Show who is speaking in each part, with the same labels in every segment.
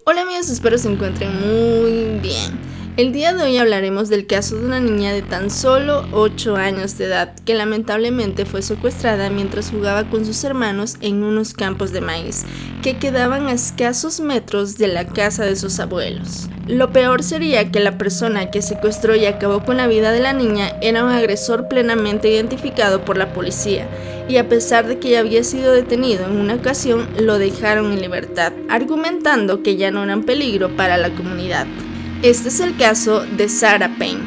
Speaker 1: Hola amigos, espero se encuentren muy bien. El día de hoy hablaremos del caso de una niña de tan solo 8 años de edad que lamentablemente fue secuestrada mientras jugaba con sus hermanos en unos campos de maíz que quedaban a escasos metros de la casa de sus abuelos. Lo peor sería que la persona que secuestró y acabó con la vida de la niña era un agresor plenamente identificado por la policía, y a pesar de que ya había sido detenido en una ocasión, lo dejaron en libertad, argumentando que ya no era un peligro para la comunidad. Este es el caso de Sarah Payne.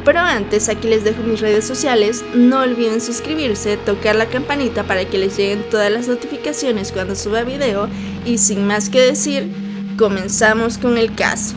Speaker 1: Pero antes, aquí les dejo mis redes sociales. No olviden suscribirse, tocar la campanita para que les lleguen todas las notificaciones cuando suba video. Y sin más que decir, comenzamos con el caso.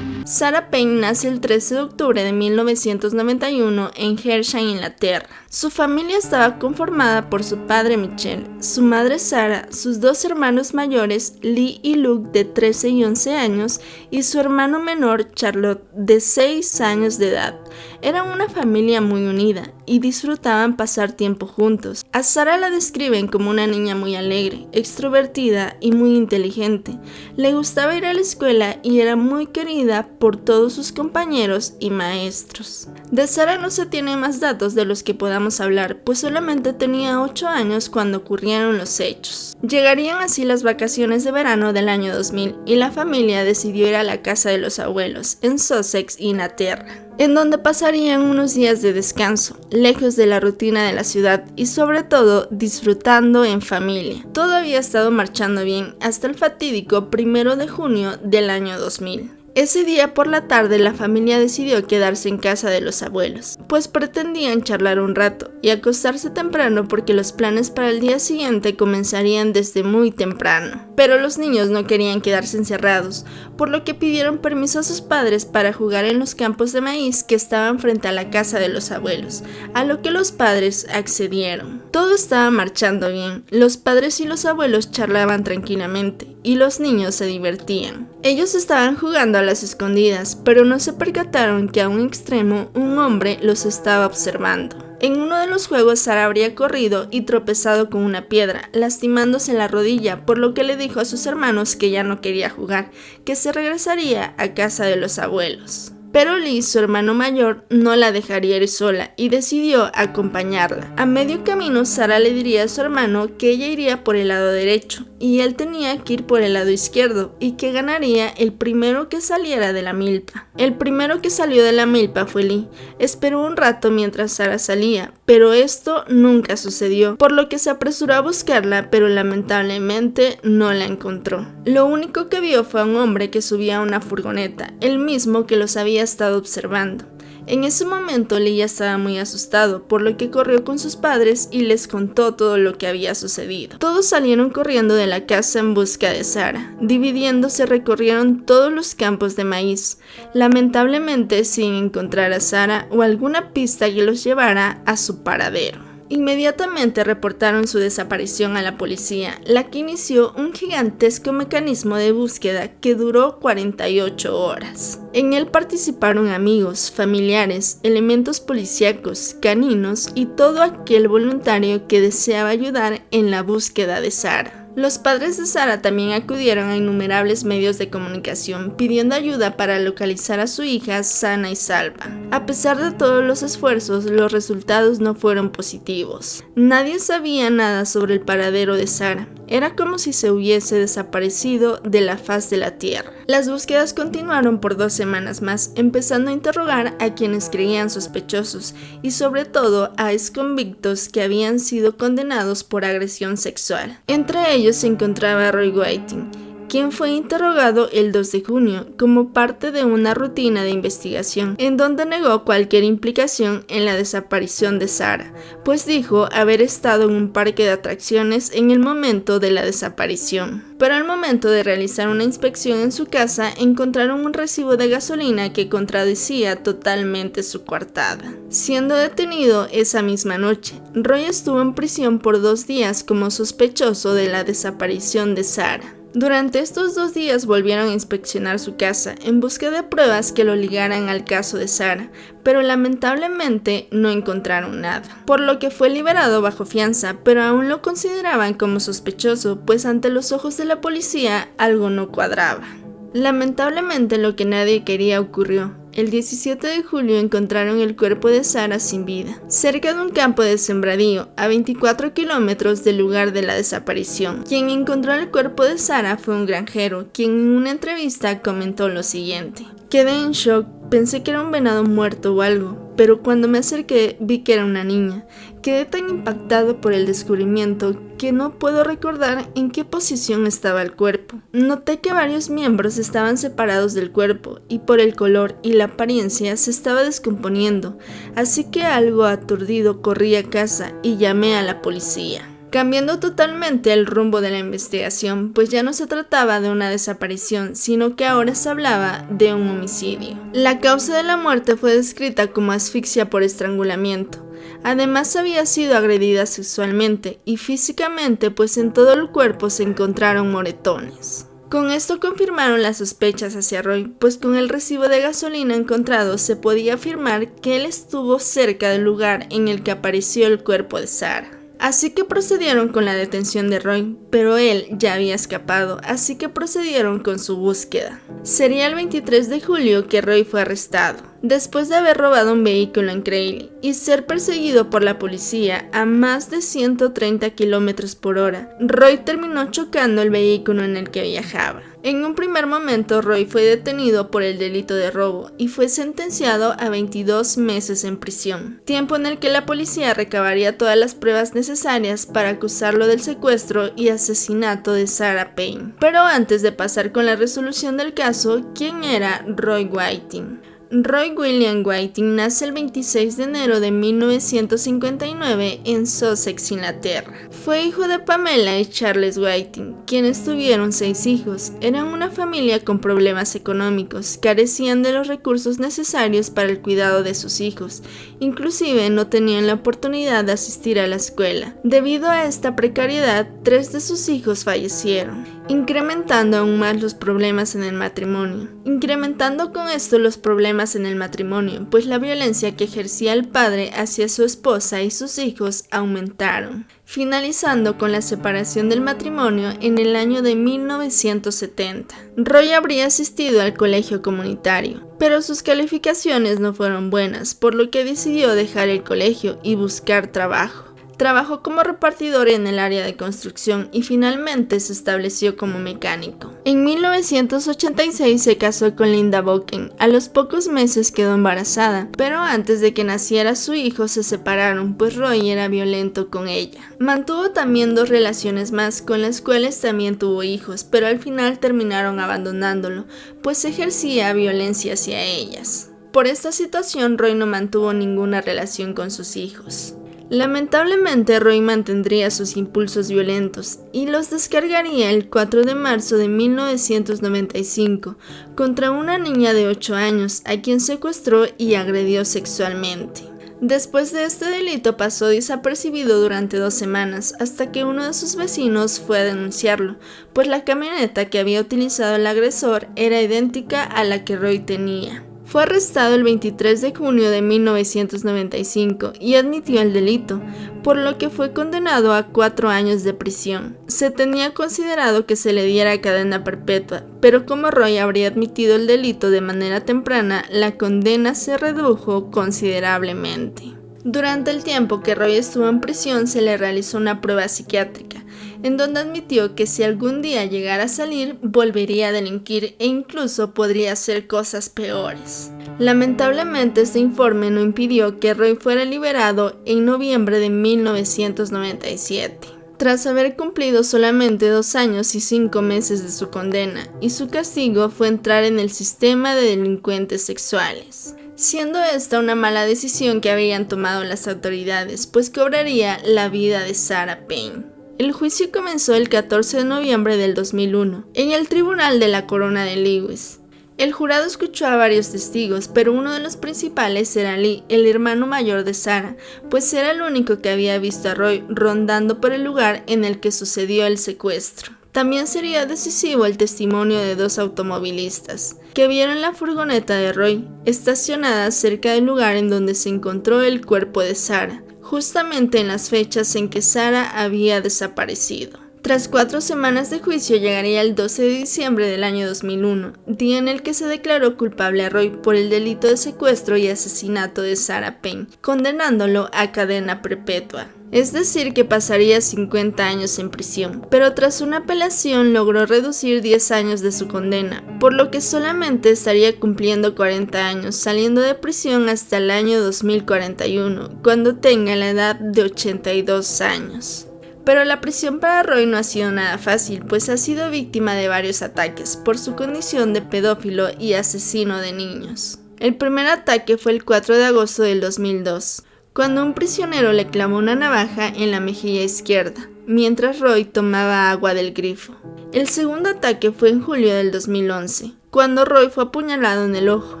Speaker 1: Sarah Payne nace el 13 de octubre de 1991 en Hershey, Inglaterra. Su familia estaba conformada por su padre Michelle, su madre Sarah, sus dos hermanos mayores Lee y Luke de 13 y 11 años y su hermano menor Charlotte de 6 años de edad. Eran una familia muy unida y disfrutaban pasar tiempo juntos. A Sarah la describen como una niña muy alegre, extrovertida y muy inteligente. Le gustaba ir a la escuela y era muy querida por todos sus compañeros y maestros. De Sarah no se tienen más datos de los que podamos hablar, pues solamente tenía 8 años cuando ocurrieron los hechos. Llegarían así las vacaciones de verano del año 2000 y la familia decidió ir a la casa de los abuelos, en Sussex, Inglaterra, en donde pasarían unos días de descanso, lejos de la rutina de la ciudad y sobre todo disfrutando en familia. Todo había estado marchando bien hasta el fatídico 1 de junio del año 2000. Ese día por la tarde la familia decidió quedarse en casa de los abuelos, pues pretendían charlar un rato y acostarse temprano porque los planes para el día siguiente comenzarían desde muy temprano. Pero los niños no querían quedarse encerrados, por lo que pidieron permiso a sus padres para jugar en los campos de maíz que estaban frente a la casa de los abuelos, a lo que los padres accedieron. Todo estaba marchando bien, los padres y los abuelos charlaban tranquilamente y los niños se divertían. Ellos estaban jugando a las escondidas, pero no se percataron que a un extremo un hombre los estaba observando. En uno de los juegos Sarah habría corrido y tropezado con una piedra, lastimándose la rodilla, por lo que le dijo a sus hermanos que ya no quería jugar, que se regresaría a casa de los abuelos. Pero Lee, su hermano mayor, no la dejaría ir sola y decidió acompañarla. A medio camino, Sarah le diría a su hermano que ella iría por el lado derecho y él tenía que ir por el lado izquierdo y que ganaría el primero que saliera de la milpa. El primero que salió de la milpa fue Lee. Esperó un rato mientras Sarah salía, pero esto nunca sucedió, por lo que se apresuró a buscarla, pero lamentablemente no la encontró. Lo único que vio fue a un hombre que subía a una furgoneta, el mismo que los había estado observando. En ese momento Lee ya estaba muy asustado, por lo que corrió con sus padres y les contó todo lo que había sucedido. Todos salieron corriendo de la casa en busca de Sarah. Dividiéndose recorrieron todos los campos de maíz, lamentablemente sin encontrar a Sarah o alguna pista que los llevara a su paradero. Inmediatamente reportaron su desaparición a la policía, la que inició un gigantesco mecanismo de búsqueda que duró 48 horas. En él participaron amigos, familiares, elementos policíacos, caninos y todo aquel voluntario que deseaba ayudar en la búsqueda de Sarah. Los padres de Sarah también acudieron a innumerables medios de comunicación pidiendo ayuda para localizar a su hija sana y salva. A pesar de todos los esfuerzos, los resultados no fueron positivos. Nadie sabía nada sobre el paradero de Sarah. Era como si se hubiese desaparecido de la faz de la tierra. Las búsquedas continuaron por 2 semanas más, empezando a interrogar a quienes creían sospechosos y sobre todo a exconvictos que habían sido condenados por agresión sexual. Entre ellos se encontraba Roy Whiting, quien fue interrogado el 2 de junio como parte de una rutina de investigación, en donde negó cualquier implicación en la desaparición de Sarah, pues dijo haber estado en un parque de atracciones en el momento de la desaparición. Pero al momento de realizar una inspección en su casa, encontraron un recibo de gasolina que contradecía totalmente su coartada. Siendo detenido esa misma noche, Roy estuvo en prisión por 2 días como sospechoso de la desaparición de Sarah. Durante estos 2 días volvieron a inspeccionar su casa en busca de pruebas que lo ligaran al caso de Sarah, pero lamentablemente no encontraron nada, por lo que fue liberado bajo fianza, pero aún lo consideraban como sospechoso, pues ante los ojos de la policía algo no cuadraba. Lamentablemente lo que nadie quería ocurrió. El 17 de julio encontraron el cuerpo de Sarah sin vida, cerca de un campo de sembradío, a 24 kilómetros del lugar de la desaparición. Quien encontró el cuerpo de Sarah fue un granjero, quien en una entrevista comentó lo siguiente: "Quedé en shock, pensé que era un venado muerto o algo, pero cuando me acerqué vi que era una niña. Quedé tan impactado por el descubrimiento que no puedo recordar en qué posición estaba el cuerpo. Noté que varios miembros estaban separados del cuerpo y por el color y la apariencia se estaba descomponiendo, así que algo aturdido corrí a casa y llamé a la policía". Cambiando totalmente el rumbo de la investigación, pues ya no se trataba de una desaparición, sino que ahora se hablaba de un homicidio. La causa de la muerte fue descrita como asfixia por estrangulamiento. Además había sido agredida sexualmente y físicamente, pues en todo el cuerpo se encontraron moretones. Con esto confirmaron las sospechas hacia Roy, pues con el recibo de gasolina encontrado se podía afirmar que él estuvo cerca del lugar en el que apareció el cuerpo de Sarah. Así que procedieron con la detención de Roy, pero él ya había escapado, así que procedieron con su búsqueda. Sería el 23 de julio que Roy fue arrestado, después de haber robado un vehículo en Crayley y ser perseguido por la policía a más de 130 km por hora. Roy terminó chocando el vehículo en el que viajaba. En un primer momento, Roy fue detenido por el delito de robo y fue sentenciado a 22 meses en prisión, tiempo en el que la policía recabaría todas las pruebas necesarias para acusarlo del secuestro y asesinato de Sarah Payne. Pero antes de pasar con la resolución del caso, ¿quién era Roy Whiting? Roy William Whiting nace el 26 de enero de 1959 en Sussex, Inglaterra. Fue hijo de Pamela y Charles Whiting, quienes tuvieron 6 hijos. Eran una familia con problemas económicos, carecían de los recursos necesarios para el cuidado de sus hijos, inclusive no tenían la oportunidad de asistir a la escuela. Debido a esta precariedad, 3 de sus hijos fallecieron, incrementando aún más los problemas en el matrimonio. Incrementando con esto los problemas en el matrimonio, pues la violencia que ejercía el padre hacia su esposa y sus hijos aumentaron, finalizando con la separación del matrimonio en el año de 1970. Roy habría asistido al colegio comunitario, pero sus calificaciones no fueron buenas, por lo que decidió dejar el colegio y buscar trabajo. Trabajó como repartidor en el área de construcción y finalmente se estableció como mecánico. En 1986 se casó con Linda Boken. A los pocos meses quedó embarazada, pero antes de que naciera su hijo se separaron, pues Roy era violento con ella. Mantuvo también 2 relaciones más, con las cuales también tuvo hijos, pero al final terminaron abandonándolo, pues ejercía violencia hacia ellas. Por esta situación, Roy no mantuvo ninguna relación con sus hijos. Lamentablemente, Roy mantendría sus impulsos violentos y los descargaría el 4 de marzo de 1995 contra una niña de 8 años a quien secuestró y agredió sexualmente. Después de este delito pasó desapercibido durante 2 semanas hasta que uno de sus vecinos fue a denunciarlo, pues la camioneta que había utilizado el agresor era idéntica a la que Roy tenía. Fue arrestado el 23 de junio de 1995 y admitió el delito, por lo que fue condenado a 4 años de prisión. Se tenía considerado que se le diera cadena perpetua, pero como Roy habría admitido el delito de manera temprana, la condena se redujo considerablemente. Durante el tiempo que Roy estuvo en prisión se le realizó una prueba psiquiátrica, en donde admitió que si algún día llegara a salir, volvería a delinquir e incluso podría hacer cosas peores. Lamentablemente, este informe no impidió que Roy fuera liberado en noviembre de 1997. Tras haber cumplido solamente 2 años y 5 meses de su condena, y su castigo fue entrar en el sistema de delincuentes sexuales, siendo esta una mala decisión que habían tomado las autoridades, pues cobraría la vida de Sarah Payne. El juicio comenzó el 14 de noviembre del 2001, en el Tribunal de la Corona de Lewes. El jurado escuchó a varios testigos, pero uno de los principales era Lee, el hermano mayor de Sarah, pues era el único que había visto a Roy rondando por el lugar en el que sucedió el secuestro. También sería decisivo el testimonio de dos automovilistas, que vieron la furgoneta de Roy estacionada cerca del lugar en donde se encontró el cuerpo de Sarah, justamente en las fechas en que Sarah había desaparecido. Tras 4 semanas de juicio llegaría el 12 de diciembre del año 2001, día en el que se declaró culpable a Roy por el delito de secuestro y asesinato de Sarah Payne, condenándolo a cadena perpetua. Es decir, que pasaría 50 años en prisión, pero tras una apelación logró reducir 10 años de su condena, por lo que solamente estaría cumpliendo 40 años, saliendo de prisión hasta el año 2041, cuando tenga la edad de 82 años. Pero la prisión para Roy no ha sido nada fácil, pues ha sido víctima de varios ataques por su condición de pedófilo y asesino de niños. El primer ataque fue el 4 de agosto del 2002, cuando un prisionero le clavó una navaja en la mejilla izquierda, mientras Roy tomaba agua del grifo. El segundo ataque fue en julio del 2011, cuando Roy fue apuñalado en el ojo.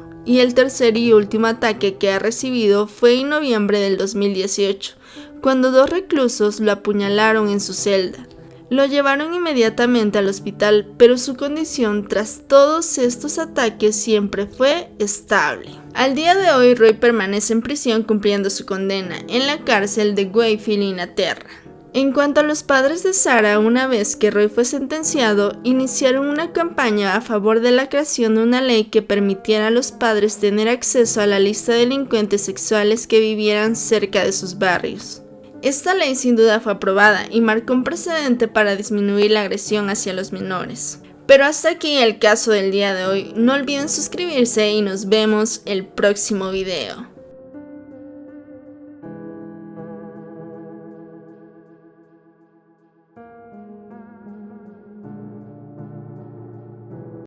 Speaker 1: Y el tercer y último ataque que ha recibido fue en noviembre del 2018, cuando 2 reclusos lo apuñalaron en su celda. Lo llevaron inmediatamente al hospital, pero su condición tras todos estos ataques siempre fue estable. Al día de hoy, Roy permanece en prisión cumpliendo su condena en la cárcel de Wakefield, Inglaterra. En cuanto a los padres de Sarah, una vez que Roy fue sentenciado, iniciaron una campaña a favor de la creación de una ley que permitiera a los padres tener acceso a la lista de delincuentes sexuales que vivieran cerca de sus barrios. Esta ley sin duda fue aprobada y marcó un precedente para disminuir la agresión hacia los menores. Pero hasta aquí el caso del día de hoy. No olviden suscribirse y nos vemos el próximo video.